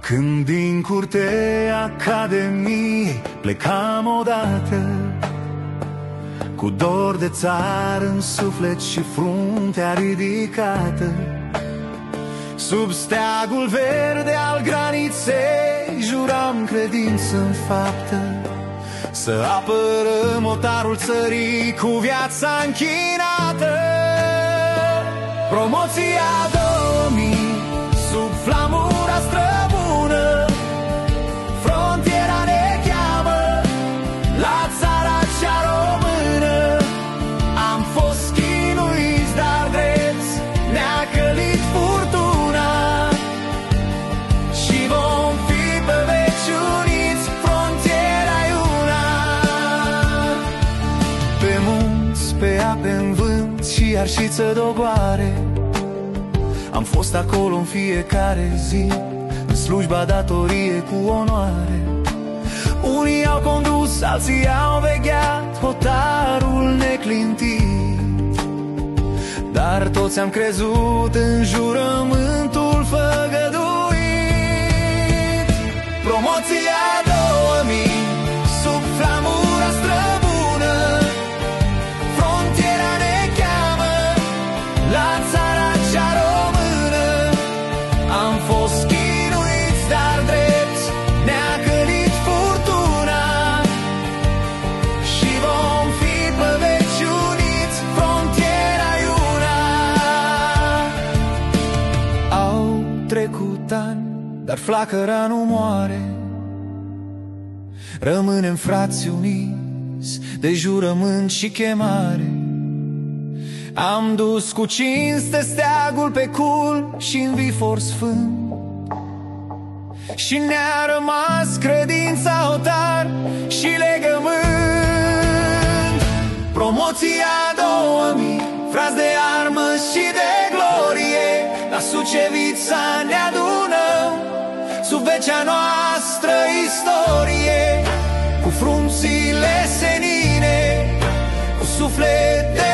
Când din curtea Academiei plecam odată, cu dor de țară în suflet și fruntea ridicată, sub steagul verde al graniței juram credință în faptă, să apărăm otarul țării cu viața închinată. Promoția 2000 sub flamura străbună, frontiera ne cheamă la țara cea română. Am fost chinuiți, dar drept ne-a călit furtuna și vom fi pe veci uniți, frontiera-i una. Pe munți, pe ape, în vânt și arșiță dogoare, am fost acolo în fiecare zi, în slujba datoriei cu onoare. Unii au condus, alții au vegheat hotarul neclintit, dar toți am crezut în jurământul făgăduit. Promoția 2000 sub flamura străbună, frontiera ne cheamă la țara cea română. Am fost chinuiți, dar drept ne-a călit furtuna și vom fi pe veci uniți, frontiera-i una. Au trecut ani, dar flacăra nu moare. Rămânem frați uniți de jurământ și chemare. Am dus cu cinste steagul pe cul și în vifor sfânt, și ne-a rămas credința, hotar și legământ. Promoția 2000, frați de armă și de glorie, la Sucevița ne adunăm sub vecea noastră istorie, cu frunțile senine, cu suflet de